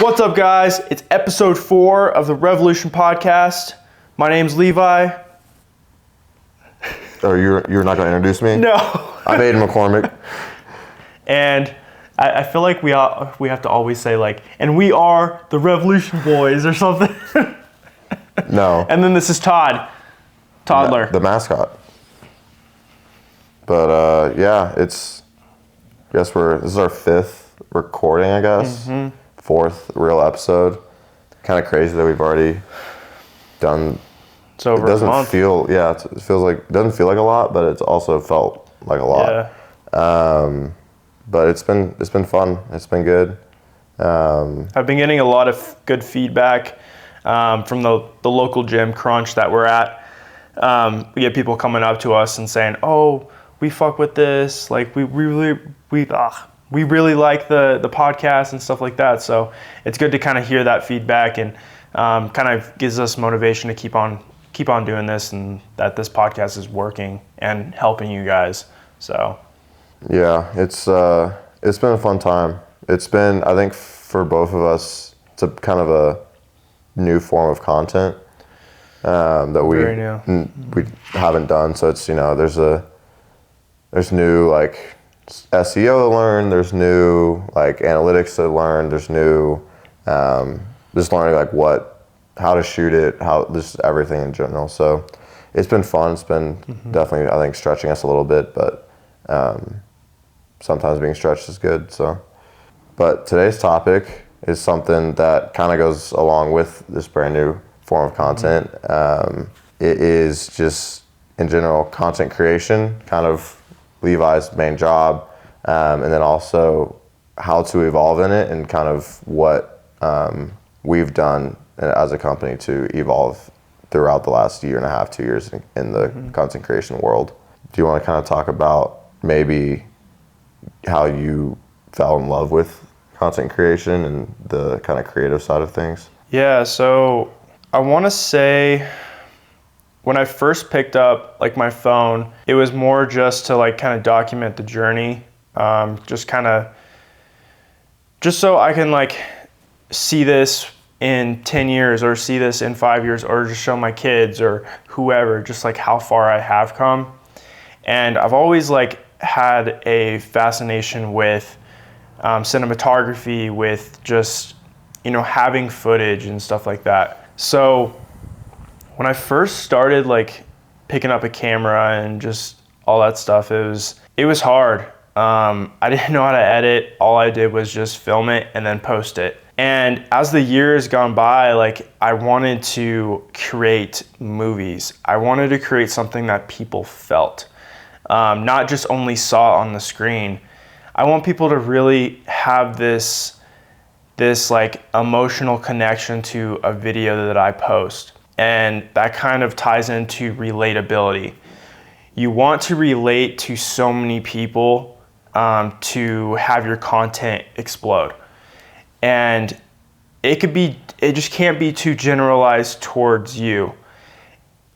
What's up, guys? It's episode 4 of the Revlutn Podcast. My name's Levi. Oh, you're not going to introduce me? No. I'm Aidan McCormick. And I feel like we have to always say like, and we are the Revlutn Boys or something. No. And then this is Toddler. The mascot. But yeah, this is our 5th recording, I guess. Mm-hmm. 4th real episode. Kind of crazy that we've already done. It's over it doesn't a month. feel, yeah, it doesn't feel like a lot, but it's also felt like a lot. Yeah. But it's been fun. It's been good. I've been getting a lot of good feedback from the local gym, Crunch, that we're at. We get people coming up to us and saying, "Oh, we fuck with this. Like we really like the podcast and stuff like that." So it's good to kind of hear that feedback and kind of gives us motivation to keep on doing this, and that this podcast is working and helping you guys. So yeah, it's been a fun time. It's been, I think, for both of us, it's a kind of a new form of content that we haven't done. So it's, there's new like SEO to learn. There's new like analytics to learn. There's new just learning like how to shoot it, just everything in general. So it's been fun. It's been definitely, I think, stretching us a little bit, but sometimes being stretched is good. So, but today's topic is something that kind of goes along with this brand new form of content. It is just, in general, content creation, kind of Levi's main job, and then also how to evolve in it and kind of what we've done as a company to evolve throughout the last year and a half, 2 years in the content creation world. Do you want to kind of talk about maybe how you fell in love with content creation and the kind of creative side of things? Yeah, so I want to say when I first picked up like my phone, it was more just to like kind of document the journey, just so I can like see this in 10 years or see this in 5 years or just show my kids or whoever, just like how far I have come. And I've always like had a fascination with cinematography, with just, having footage and stuff like that. So when I first started like picking up a camera and just all that stuff, it was hard. I didn't know how to edit. All I did was just film it and then post it. And as the years gone by, like I wanted to create movies. I wanted to create something that people felt, not just only saw on the screen. I want people to really have this like emotional connection to a video that I post. And that kind of ties into relatability. You want to relate to so many people to have your content explode. And it just can't be too generalized towards you.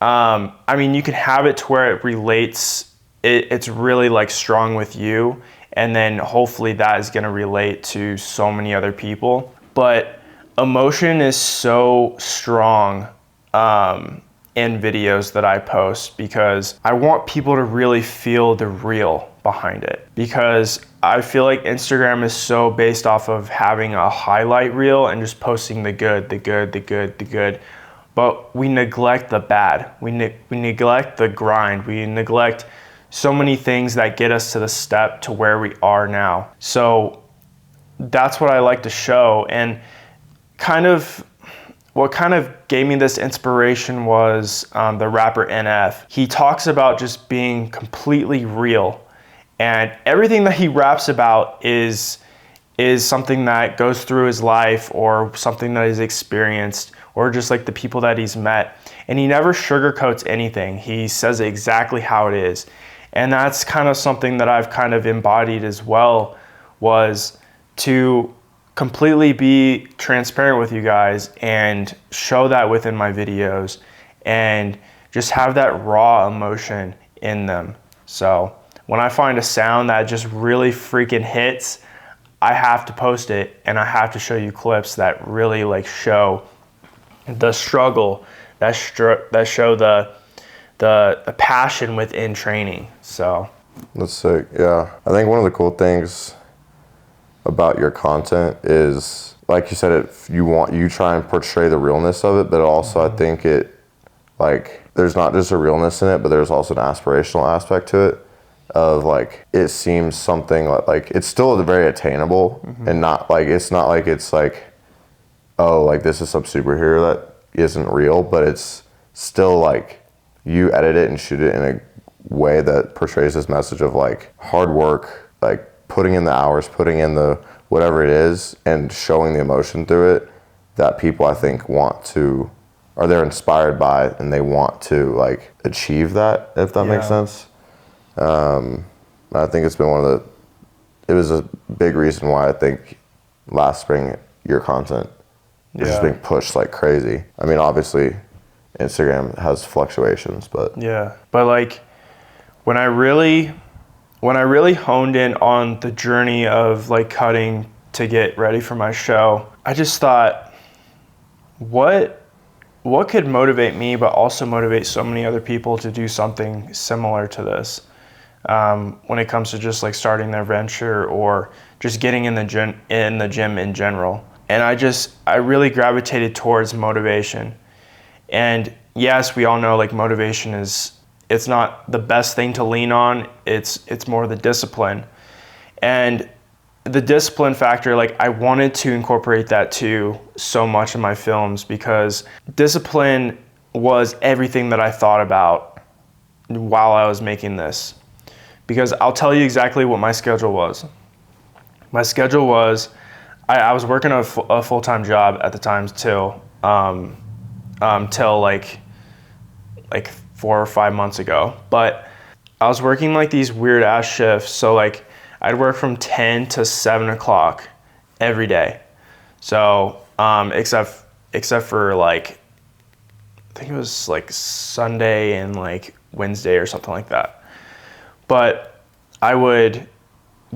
You can have it to where it relates, it's really like strong with you, and then hopefully that is gonna relate to so many other people. But emotion is so strong in videos that I post because I want people to really feel the real behind it, because I feel like Instagram is so based off of having a highlight reel and just posting the good. But we neglect the bad. We neglect the grind. We neglect so many things that get us to the step to where we are now. So that's what I like to show. And what kind of gave me this inspiration was the rapper NF. He talks about just being completely real. And everything that he raps about is something that goes through his life or something that he's experienced or just like the people that he's met. And he never sugarcoats anything. He says it exactly how it is. And that's kind of something that I've kind of embodied as well, was to completely be transparent with you guys and show that within my videos and just have that raw emotion in them. So when I find a sound that just really freaking hits, I have to post it, and I have to show you clips that really like show the struggle, that show the passion within training. So that's sick. Yeah, I think one of the cool things about your content is, like you said, you try and portray the realness of it, but also I think there's not just a realness in it, but there's also an aspirational aspect to it, of like, it seems something like it's still very attainable, and not like, it's not like it's like, oh, like this is some superhero that isn't real, but it's still like, you edit it and shoot it in a way that portrays this message of like hard work, like putting in the hours, putting in the whatever it is, and showing the emotion through it, that people I think they're inspired by, and they want to like achieve that, if that makes sense. I think it's been it was a big reason why I think last spring your content was just being pushed like crazy. I mean, obviously Instagram has fluctuations, but like when I really honed in on the journey of like cutting to get ready for my show, I just thought, what could motivate me, but also motivate so many other people to do something similar to this, when it comes to just like starting their venture or just getting in the gym in general. And I really gravitated towards motivation. And yes, we all know like motivation it's not the best thing to lean on. It's more the discipline. And the discipline factor, like I wanted to incorporate that too so much in my films, because discipline was everything that I thought about while I was making this. Because I'll tell you exactly what my schedule was. My schedule was, I was working a full-time job at the time till like 4 or 5 months ago. But I was working like these weird ass shifts. So like I'd work from 10 to 7 o'clock every day. So except for like, I think it was like Sunday and like Wednesday or something like that. But I would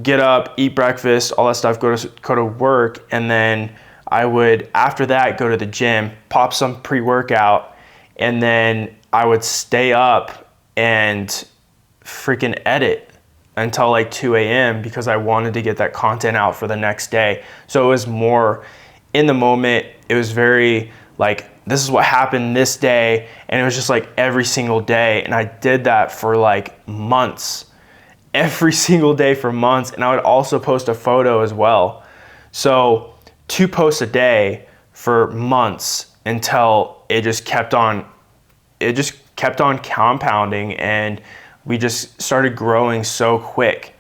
get up, eat breakfast, all that stuff, go to work, and then I would, after that, go to the gym, pop some pre-workout, and then I would stay up and freaking edit until like 2 a.m. because I wanted to get that content out for the next day. So it was more in the moment. It was very like, this is what happened this day, and it was just like every single day. And I did that for like months, every single day for months. And I would also post a photo as well. So 2 posts a day for months until it just kept on compounding, and we just started growing so quick.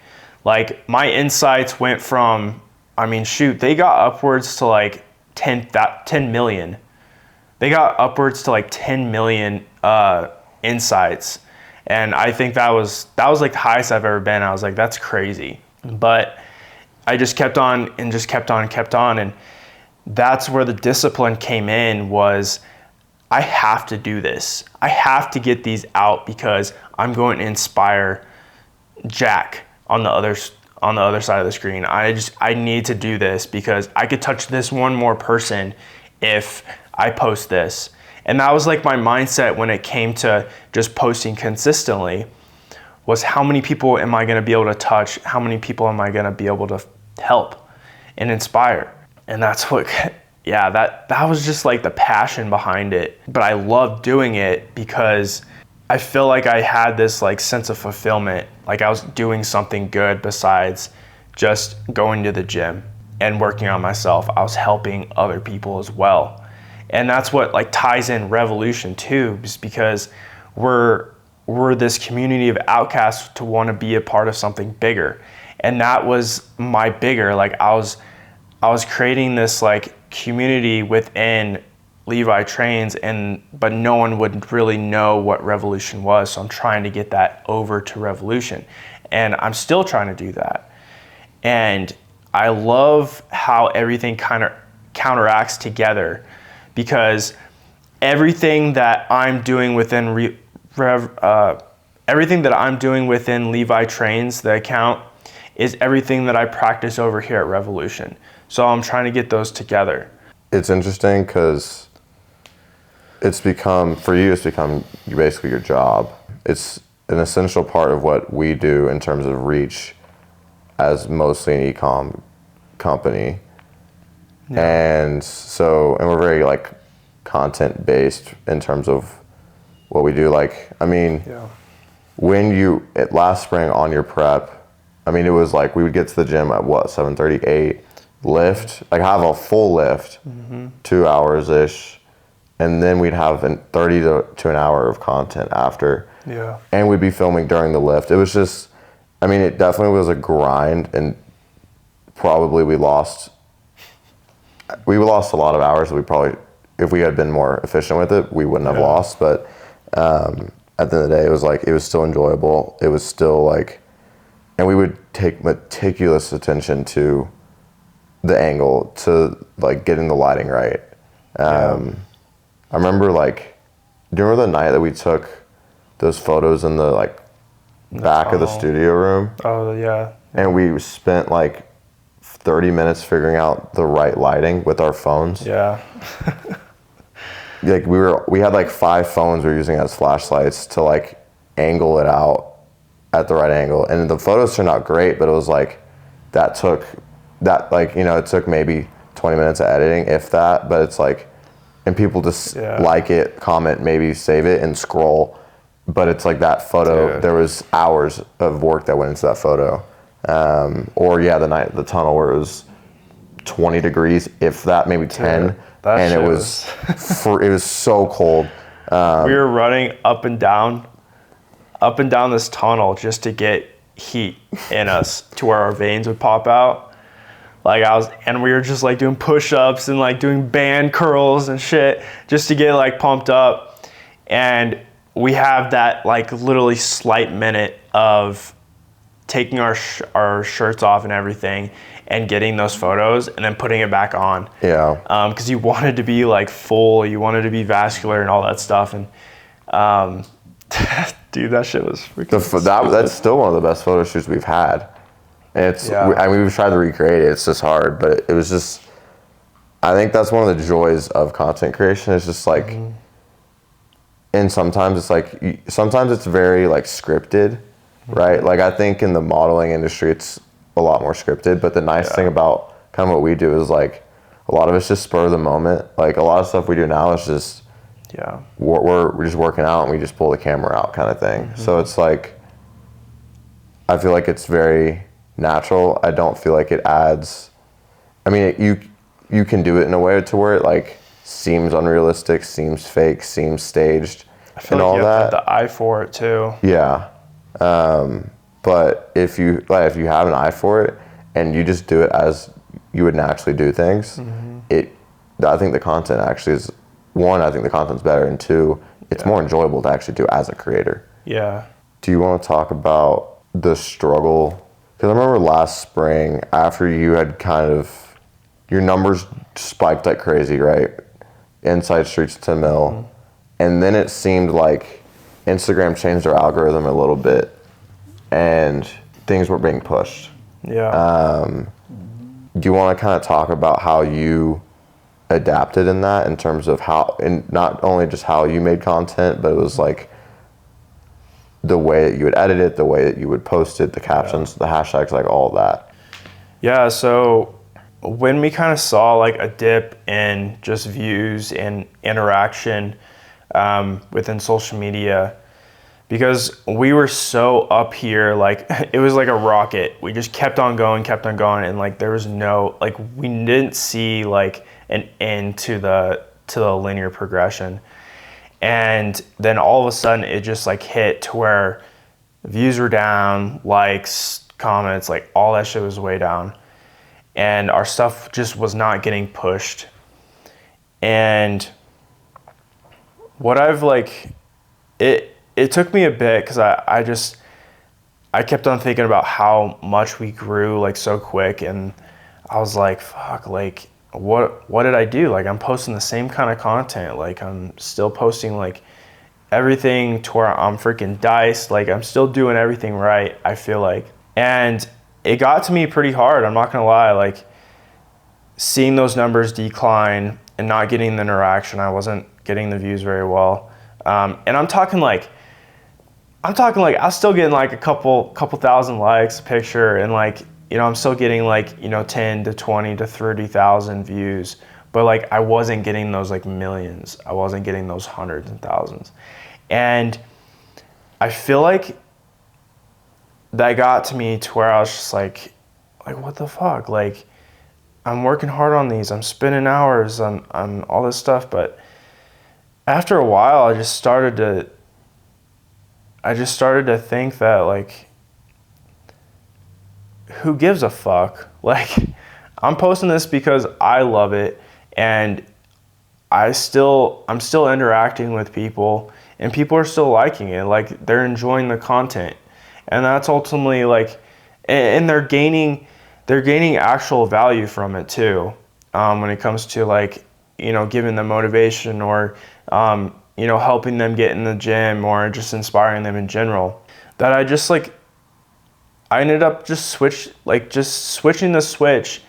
Like my insights went from, I mean, shoot, they got upwards to like 10 million. They got upwards to like 10 million insights. And I think that was like the highest I've ever been. I was like, that's crazy. But I just kept on and just kept on. And that's where the discipline came in, was I have to do this. I have to get these out because I'm going to inspire Jack on the other side of the screen. I need to do this because I could touch this one more person if I post this. And that was like my mindset when it came to just posting consistently, was how many people am I going to be able to touch? How many people am I going to be able to help and inspire? And that's what, yeah, that was just like the passion behind it. But I loved doing it because I feel like I had this like sense of fulfillment. Like I was doing something good besides just going to the gym and working on myself. I was helping other people as well. And that's what like ties in Revolution too, is because we're this community of outcasts to want to be a part of something bigger. And that was my bigger, like I was creating this like community within Levi Trains, but no one would really know what Revolution was. So I'm trying to get that over to Revolution, and I'm still trying to do that. And I love how everything kind of counteracts together, because everything that I'm doing within everything that I'm doing within Levi Trains, the account, is everything that I practice over here at Revlutn. So I'm trying to get those together. It's interesting because it's become basically your job. It's an essential part of what we do in terms of reach as mostly an e-com company. Yeah. And we're very like content based in terms of what we do. Like, I mean, when last spring on your prep, I mean, it was like we would get to the gym at 7:30, 8, lift, like have a full lift, 2 hours ish. And then we'd have 30 to an hour of content after. Yeah. And we'd be filming during the lift. It was just, I mean, it definitely was a grind, and probably we lost a lot of hours that we probably, if we had been more efficient with it, we wouldn't have lost. But at the end of the day, it was still enjoyable. It was still like, and we would take meticulous attention to the angle, to like getting the lighting right. I remember like, do you remember the night that we took those photos in the like back of the studio room? Oh yeah. And we spent like 30 minutes figuring out the right lighting with our phones. Yeah. Like we had like 5 phones we were using as flashlights to like angle it out at the right angle. And the photos turned out great, but it was like, it took maybe 20 minutes of editing, if that, but it's like, and people just like it, comment, maybe save it and scroll. But it's like that photo, there was hours of work that went into that photo. The night at the tunnel where it was 20 degrees, if that, maybe 10. And it was it was so cold. We were running up and down this tunnel just to get heat in us to where our veins would pop out. And we were just like doing push-ups and like doing band curls and shit just to get like pumped up. And we have that like literally slight minute of taking our shirts off and everything and getting those photos and then putting it back on. Yeah. Because you wanted to be like full, you wanted to be vascular and all that stuff. And dude, that shit was freaking that's still one of the best photo shoots we've had. And we've tried to recreate it. It's just hard, but it was just, I think that's one of the joys of content creation. It's just like, and sometimes it's very like scripted, right? Like I think in the modeling industry, it's a lot more scripted, but the nice thing about kind of what we do is like, a lot of it's just spur of the moment. Like a lot of stuff we do now is just, we're just working out and we just pull the camera out kind of thing. So it's like, I feel like it's very natural. I don't feel like it adds, I mean, you can do it in a way to where it like seems unrealistic, seems fake, seems staged, I feel and like all you that. have the eye for it too. Yeah. But if you have an eye for it and you just do it as you would naturally do things, I think the content actually is, one, I think the content's better, and two, it's more enjoyable to actually do as a creator. Yeah. Do you want to talk about the struggle? Because I remember last spring, after you had your numbers spiked like crazy, right? Inside Streets to mil. And then it seemed like Instagram changed their algorithm a little bit and things were being pushed. Yeah. Do you want to kind of talk about how you adapted in that, in terms of how, and not only just how you made content, but it was like the way that you would edit it, the way that you would post it, the captions, the hashtags, like all of that? Yeah, so when we kind of saw like a dip in just views and interaction within social media, because we were so up here, like it was like a rocket. We just kept on going, and like there was no, like we didn't see like an end to the linear progression. And then all of a sudden it just like hit to where views were down, likes, comments, like all that shit was way down. And our stuff just was not getting pushed. And what I've like, it took me a bit, because I kept on thinking about how much we grew like so quick, and I was like, fuck, like what did I do? Like I'm posting the same kind of content, like I'm still posting like everything to where I'm freaking diced, like I'm still doing everything right, I feel like. And it got to me pretty hard. I'm not gonna lie. Like, seeing those numbers decline and not getting the interaction, I wasn't getting the views very well. And I'm talking like I was still getting like a couple thousand likes a picture, and like, you know, I'm still getting like, you know, 10 to 20 to 30,000 views, but like I wasn't getting those like millions. I wasn't getting those hundreds and thousands. And I feel like that got to me to where I was just like what the fuck? Like, I'm working hard on these. I'm spending hours on all this stuff, but after a while, I just started to think that, like, who gives a fuck? Like, I'm posting this because I love it, and I'm still interacting with people, and people are still liking it. Like, they're enjoying the content, and that's ultimately like, and they're gaining actual value from it too. When it comes to, like, you know, giving them motivation, or you know, helping them get in the gym, or just inspiring them in general. That I ended up just switching the switch,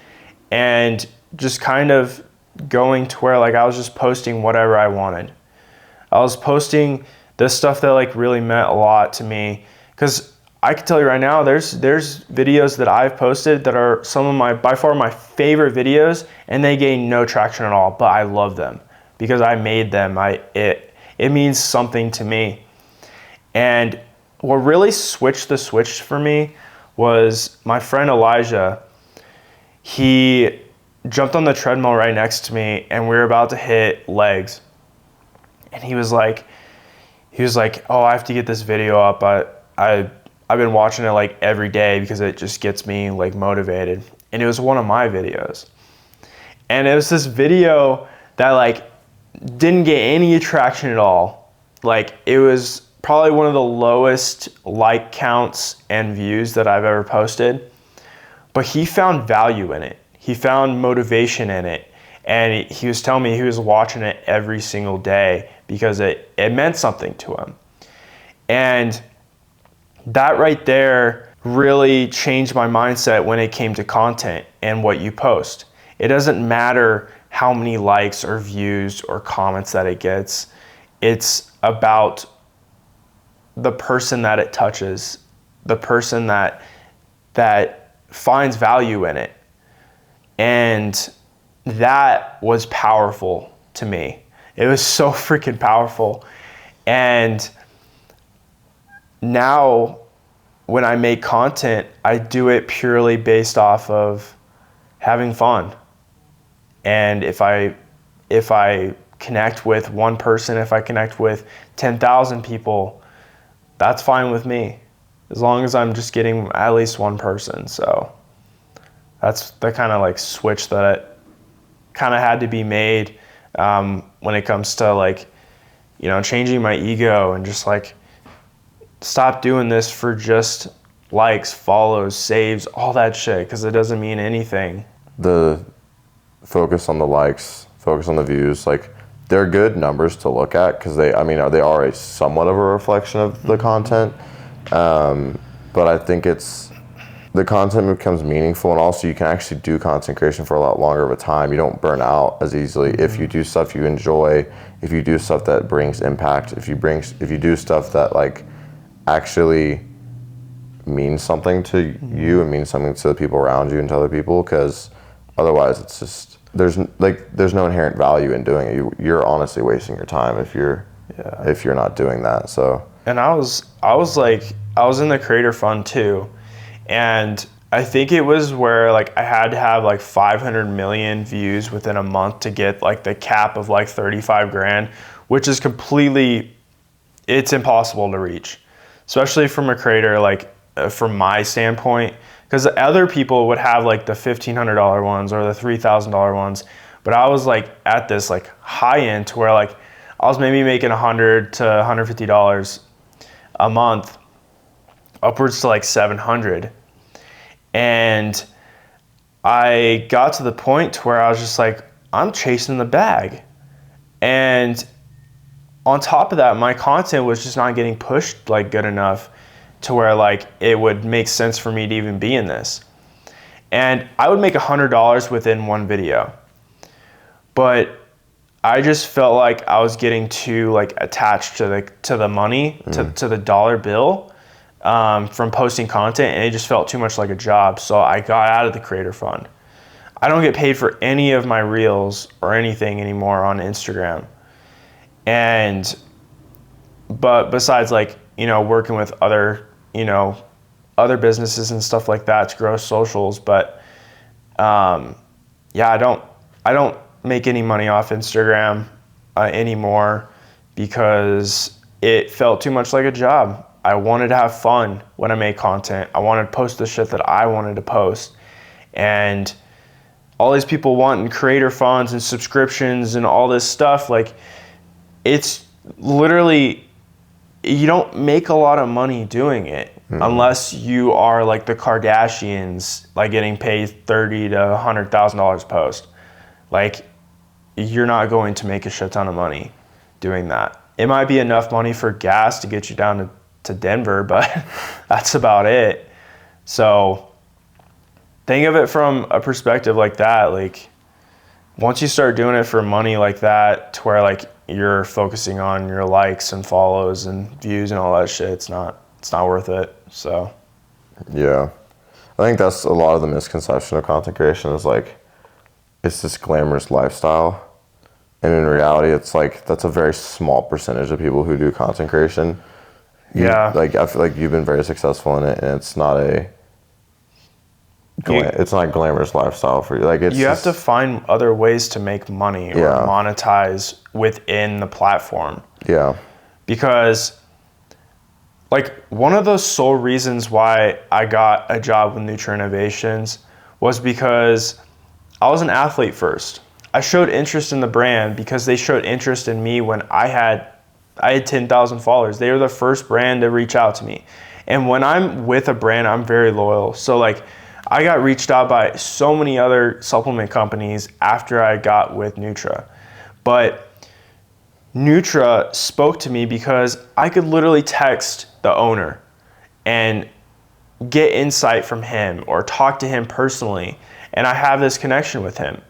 and just kind of going to where, like, I was just posting whatever I wanted. I was posting the stuff that, like, really meant a lot to me, because I can tell you right now, there's videos that I've posted that are some of by far my favorite videos, and they gain no traction at all, but I love them because I made them. It means something to me. And what really switched the switch for me was my friend Elijah. He jumped on the treadmill right next to me, and we were about to hit legs. And he was like, oh, I have to get this video up. I've been watching it like every day because it just gets me like motivated. And it was one of my videos. And it was this video that like didn't get any attraction at all. Like, it was probably one of the lowest like counts and views that I've ever posted. But he found value in it. He found motivation in it. And he was telling me he was watching it every single day because it meant something to him. And that right there really changed my mindset when it came to content and what you post. It doesn't matter how many likes or views or comments that it gets. It's about the person that it touches, the person that finds value in it. And that was powerful to me. It was so freaking powerful. And now when I make content, I do it purely based off of having fun. And if I connect with one person, if I connect with 10,000 people, that's fine with me, as long as I'm just getting at least one person. So that's the kind of like switch that kind of had to be made when it comes to, like, you know, changing my ego and just like stop doing this for just likes, follows, saves, all that shit, because it doesn't mean anything. The focus on the likes, focus on the views, like, they're good numbers to look at because they are a somewhat of a reflection of the content. But I think the content becomes meaningful, and also you can actually do content creation for a lot longer of a time. You don't burn out as easily if you do stuff you enjoy, if you do stuff that brings impact, if you do stuff that like actually means something to you and means something to the people around you and to other people, because otherwise it's just there's no inherent value in doing it. You're honestly wasting your time if you're not doing that. So, and I was in the creator fund too, and I think it was where like I had to have like 500 million views within a month to get like the cap of like 35 grand, which is it's impossible to reach, especially from a creator, like from my standpoint, because other people would have like the $1,500 ones or the $3,000 ones, but I was like at this like high end to where like I was maybe making $100 to $150 a month, upwards to like 700. And I got to the point to where I was just like, I'm chasing the bag. And on top of that, my content was just not getting pushed like good enough to where like it would make sense for me to even be in this. And I would make $100 within one video. But I just felt like I was getting too like attached to the money, to the dollar bill from posting content, and it just felt too much like a job. So I got out of the creator fund. I don't get paid for any of my reels or anything anymore on Instagram. But besides like, you know, working with other, you know, other businesses and stuff like that to grow socials. But yeah, I don't make any money off Instagram anymore because it felt too much like a job. I wanted to have fun when I made content. I wanted to post the shit that I wanted to post. And all these people wanting creator funds and subscriptions and all this stuff, like it's literally, you don't make a lot of money doing it unless you are like the Kardashians, like getting paid $30,000 to $100,000 a post. Like, you're not going to make a shit ton of money doing that. It might be enough money for gas to get you down to Denver, but that's about it. So think of it from a perspective like that. Like, once you start doing it for money like that, to where like you're focusing on your likes and follows and views and all that shit, it's not worth it. So yeah, I think that's a lot of the misconception of content creation is like it's this glamorous lifestyle, and in reality it's like that's a very small percentage of people who do content creation. Like I feel like you've been very successful in it, and it's not a glamorous lifestyle for you. Like you have to find other ways to make money or monetize within the platform. Yeah. Because like one of the sole reasons why I got a job with Nutra Innovations was because I was an athlete first. I showed interest in the brand because they showed interest in me when I had 10,000 followers. They were the first brand to reach out to me. And when I'm with a brand, I'm very loyal. So like I got reached out by so many other supplement companies after I got with Nutra. But Nutra spoke to me because I could literally text the owner and get insight from him or talk to him personally, and I have this connection with him.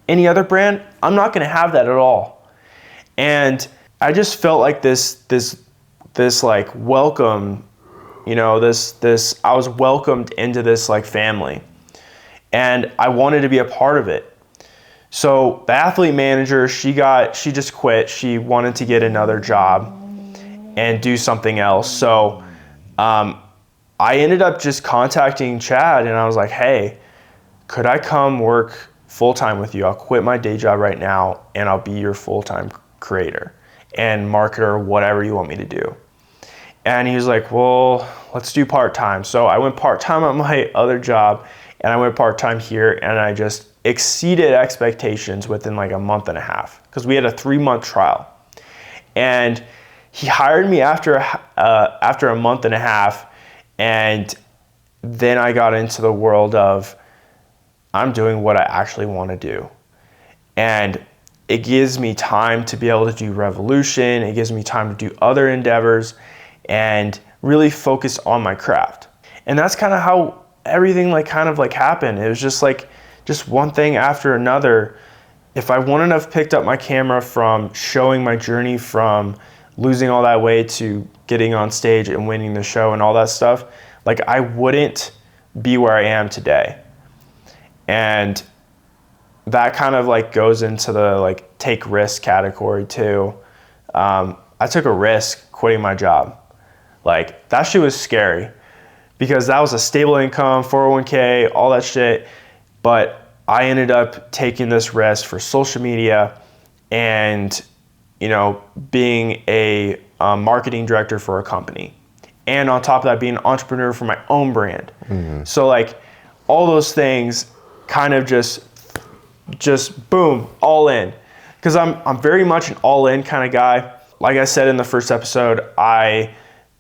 Any other brand, I'm not gonna have that at all. And I just felt like this like welcome, you know, I was welcomed into this like family, and I wanted to be a part of it. So the athlete manager, she just quit. She wanted to get another job and do something else. So I ended up just contacting Chad, and I was like, hey, could I come work full-time with you? I'll quit my day job right now, and I'll be your full-time creator and marketer, whatever you want me to do. And he was like, well, let's do part-time. So I went part-time at my other job, and I went part-time here, and I just exceeded expectations within like a month and a half because we had a 3-month trial. And he hired me after a month and a half, and then I got into the world of I'm doing what I actually want to do. And it gives me time to be able to do Revolution. It gives me time to do other endeavors and really focus on my craft. And that's kind of how everything kind of happened. It was just one thing after another. If I wouldn't have picked up my camera from showing my journey from losing all that weight to getting on stage and winning the show and all that stuff, I wouldn't be where I am today. And that kind of goes into the take risk category too. I took a risk quitting my job. That shit was scary because that was a stable income, 401k, all that shit. But I ended up taking this risk for social media and, being a marketing director for a company. And on top of that, being an entrepreneur for my own brand. Mm-hmm. So all those things kind of just boom, all in. Because I'm very much an all in kind of guy. Like I said in the first episode, I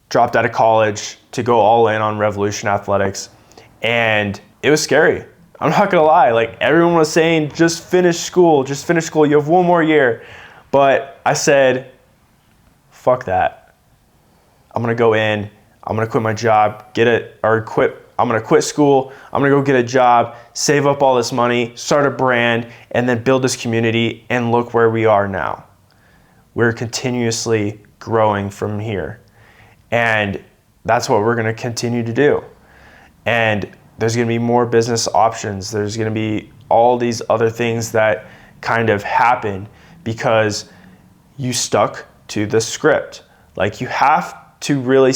dropped out of college to go all in on Revolution Athletics. And it was scary. I'm not gonna lie. Everyone was saying, just finish school. You have one more year. But I said, fuck that. I'm gonna go in. I'm gonna quit my job, I'm gonna quit school, I'm gonna go get a job, save up all this money, start a brand, and then build this community, and look where we are now. We're continuously growing from here. And that's what we're gonna continue to do. And there's gonna be more business options. There's gonna be all these other things that kind of happen because you stuck to the script. Like, you have to really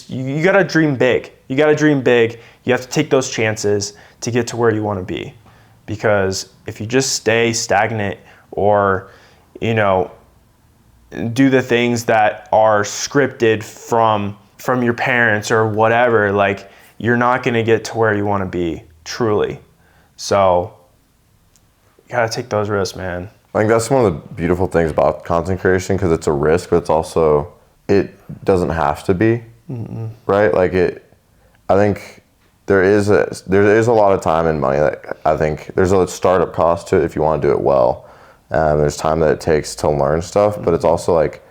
you gotta dream big. You gotta dream big. You have to take those chances to get to where you wanna be. Because if you just stay stagnant or, do the things that are scripted from your parents or whatever, like, you're not gonna get to where you wanna be, truly. So, you gotta take those risks, man. I think that's one of the beautiful things about content creation, because it's a risk, but it's also, it doesn't have to be, right? Like, I think there is a lot of time and money that I think there's a startup cost to it if you want to do it well. There's time that it takes to learn stuff, but it's also like,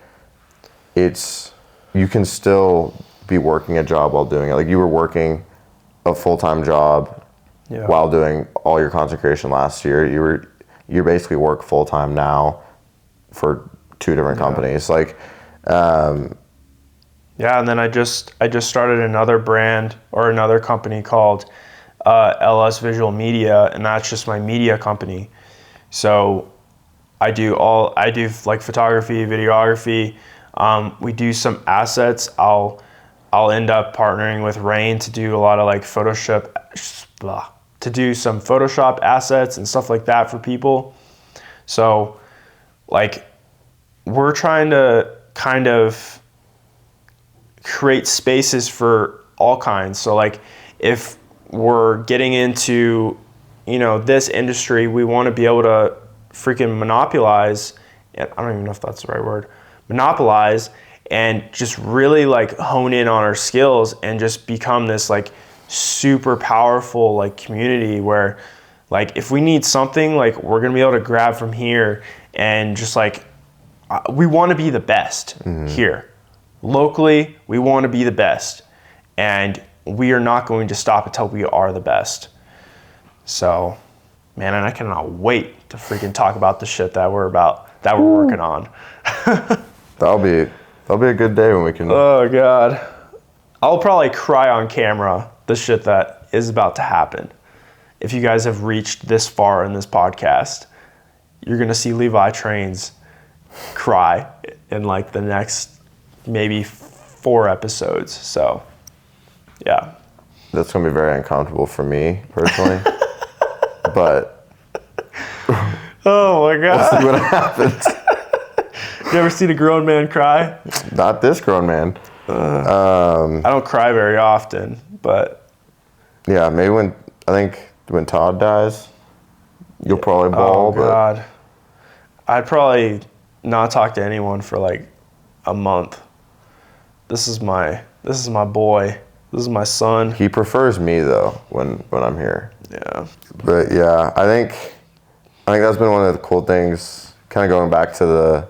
you can still be working a job while doing it. Like, you were working a full-time job while doing all your content creation last year. You basically work full-time now for 2 different companies. Like, and then I just started another brand or another company called LS Visual Media, and that's just my media company. So I do like photography, videography. We do some assets. I'll end up partnering with Rain to do a lot of like to do some Photoshop assets and stuff like that for people. So, like, we're trying to kind of create spaces for all kinds. So, like, if we're getting into, this industry, we want to be able to freaking monopolize, I don't even know if that's the right word, monopolize, and just really like hone in on our skills and just become this like super powerful like community where, like, if we need something, like, we're gonna be able to grab from here, and just like, we want to be the best here. Locally, we want to be the best, and we are not going to stop until we are the best. So, man, and I cannot wait to freaking talk about the shit that we're working on. that'll be a good day when we can. Oh God, I'll probably cry on camera the shit that is about to happen. If you guys have reached this far in this podcast, you're gonna see Levi Trains cry in like the next maybe 4 episodes. So, yeah. That's gonna be very uncomfortable for me personally, but oh my God, we'll see what happens. You ever seen a grown man cry? Not this grown man. I don't cry very often, but yeah, maybe when Todd dies, you'll probably bawl. Oh God, I'd probably not talk to anyone for like a month. This is my boy. This is my son. He prefers me though when I'm here. Yeah. But yeah, I think that's been one of the cool things, kind of going back to the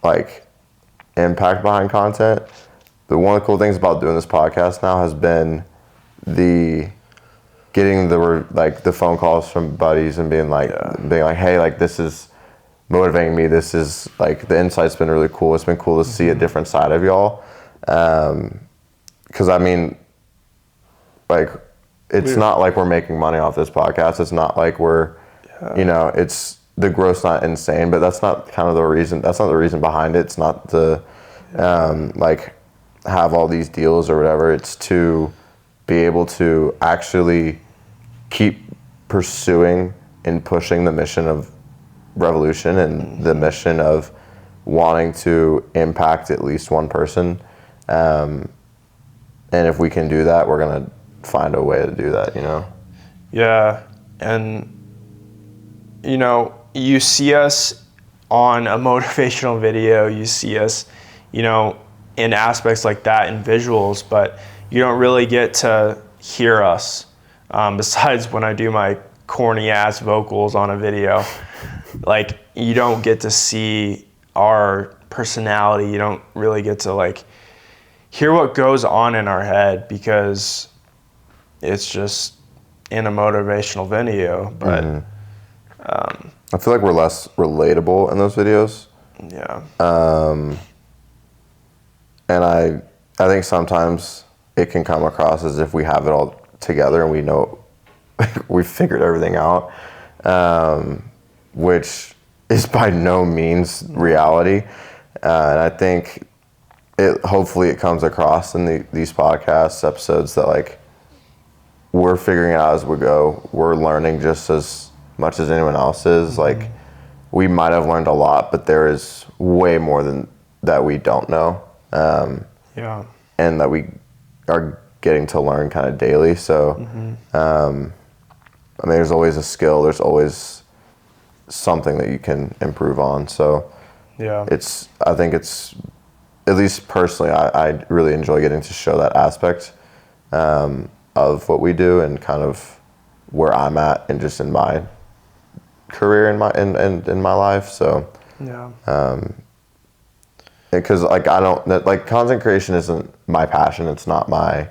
like impact behind content. But one of the cool things about doing this podcast now has been getting the phone calls from buddies and being like, hey, like, this is motivating me. This is like, the insight's been really cool. It's been cool to see a different side of y'all. Because I mean, like, it's not like we're making money off this podcast. It's not like we're, it's, the growth's not insane, but that's not kind of the reason. That's not the reason behind it. It's not to like have all these deals or whatever. It's to be able to actually keep pursuing and pushing the mission of Revolution and the mission of wanting to impact at least one person. And if we can do that, we're going to find a way to do that, Yeah. And, you see us on a motivational video, you see us, in aspects like that, in visuals, but you don't really get to hear us, besides when I do my corny ass vocals on a video. Like, you don't get to see our personality. You don't really get to like hear what goes on in our head, because it's just in a motivational video. But I feel like we're less relatable in those videos. yeah. And I think sometimes it can come across as if we have it all together and we know we've figured everything out, which is by no means reality. And I think hopefully it comes across in these podcast episodes that like we're figuring it out as we go. We're learning just as much as anyone else is. Like we might have learned a lot, but there is way more than that we don't know. And that we are getting to learn kind of daily. So, I mean, there's always a skill. There's always something that you can improve on. So, I think it's, at least personally, I really enjoy getting to show that aspect of what we do and kind of where I'm at and just in my career in my life. So, because like content creation isn't my passion. It's not my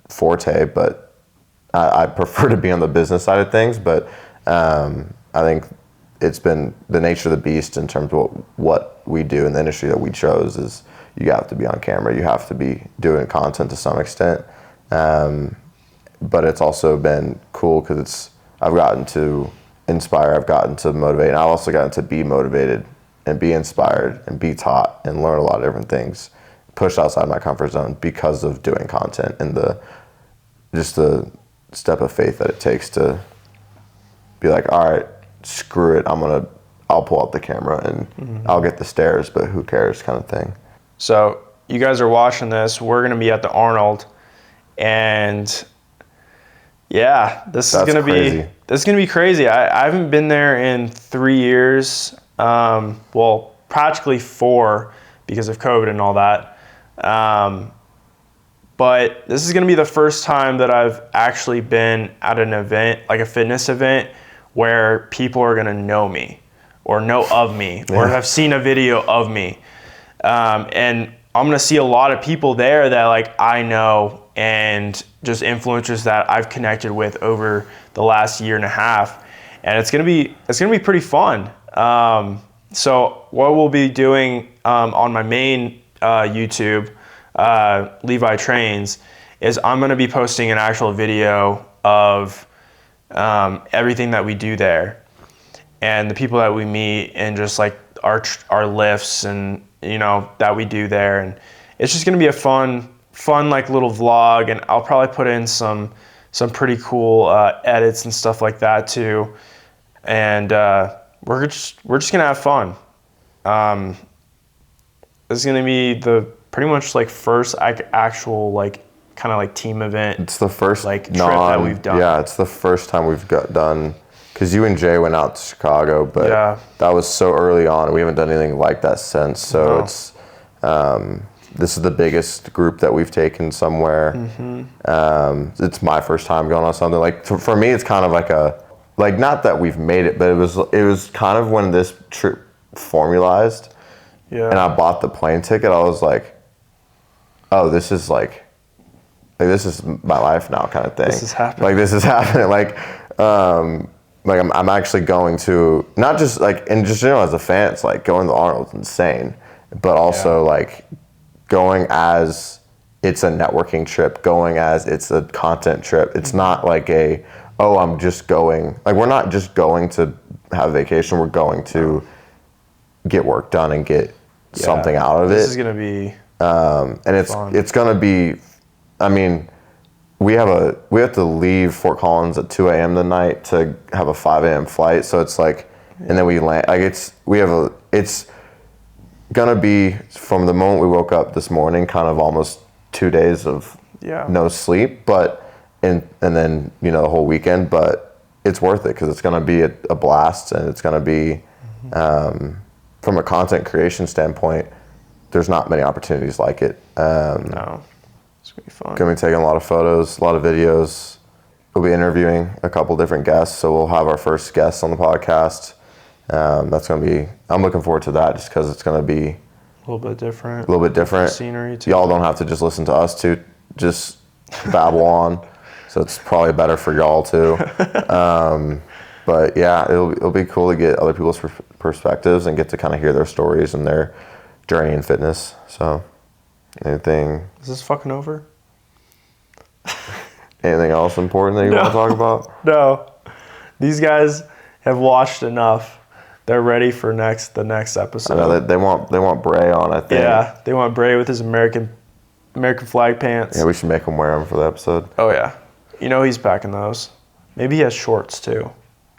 forte, but I prefer to be on the business side of things. But I think it's been the nature of the beast in terms of what we do in the industry that we chose is you have to be on camera. You have to be doing content to some extent. But it's also been cool because I've gotten to inspire, I've gotten to motivate, and I've also gotten to be motivated and be inspired and be taught and learn a lot of different things, push outside my comfort zone because of doing content and the step of faith that it takes to be like, all right, screw it, I'll pull out the camera and I'll get the stares, but who cares kind of thing. So you guys are watching this, we're going to be at the Arnold, and this is going to be crazy. I haven't been there in 3 years. Well, practically 4 because of COVID and all that. But this is going to be the first time that I've actually been at an event, like a fitness event, where people are going to know me or know of me or have seen a video of me. And I'm going to see a lot of people there that like I know and just influencers that I've connected with over the last year and a half. And it's going to be pretty fun. So what we'll be doing on my main YouTube, Levi Trains, is I'm going to be posting an actual video of everything that we do there and the people that we meet and just like our lifts and that we do there. And it's just going to be a fun like little vlog, and I'll probably put in some pretty cool edits and stuff like that too. And we're just gonna have fun. This is gonna be the pretty much like first actual like kind of like team event. It's the first like trip that we've done. Yeah, it's the first time we've done, because you and Jay went out to Chicago, but that was so early on. We haven't done anything like that since. So it's this is the biggest group that we've taken somewhere. It's my first time going on something like for me. It's kind of like like not that we've made it, but it was kind of when this trip formalized, and I bought the plane ticket. I was like, oh, this is like this is my life now, kind of thing. This is happening. Like this is happening. Like I'm actually going to not just like and just as a fan, it's like going to Arnold's insane, but also like going as it's a networking trip, going as it's a content trip. It's not like I'm just going, like we're not just going to have a vacation, we're going to get work done and get something out of it. This is going to be and fun. It's going to be, I mean, we have to leave Fort Collins at 2 a.m. tonight to have a 5 a.m. flight. So it's like, and then we land, like it's going to be from the moment we woke up this morning, kind of almost 2 days of no sleep, but and then the whole weekend, but it's worth it because it's going to be a blast, and it's going to be from a content creation standpoint, there's not many opportunities like it. No, it's gonna be fun. Gonna be taking a lot of photos, a lot of videos. We'll be interviewing a couple different guests, so we'll have our first guests on the podcast. That's gonna be, I'm looking forward to that just because it's gonna be A little bit different. A little bit different. Scenery too. Y'all don't have to just listen to us to just babble on. So it's probably better for y'all too. But yeah, it'll be cool to get other people's perspectives and get to kind of hear their stories and their journey in fitness. So anything? Is this fucking over? Anything else important that you want to talk about? No. These guys have watched enough. They're ready for the next episode. I know they want Bray on, I think. Yeah, they want Bray with his American flag pants. Yeah, we should make him wear them for the episode. Oh yeah. You know he's packing those. Maybe he has shorts too.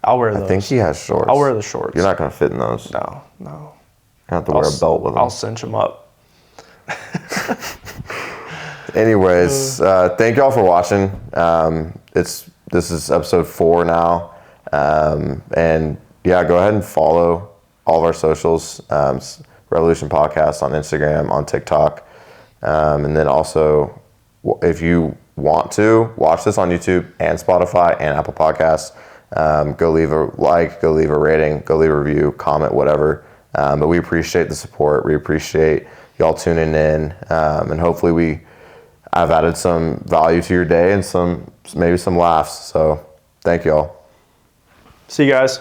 I'll wear those. I think he has shorts. I'll wear the shorts. You're not going to fit in those. No. You have to wear a belt with them. I'll cinch them up. Anyways, thank y'all for watching. This is episode 4 now. And yeah, go ahead and follow all of our socials. Revlutn Podcast on Instagram, on TikTok. And then also, if you want to watch this on YouTube and Spotify and Apple Podcasts, go leave a like, go leave a rating, go leave a review, comment, whatever. But we appreciate the support. We appreciate y'all tuning in. And hopefully I've added some value to your day and maybe some laughs. So thank y'all. See you guys.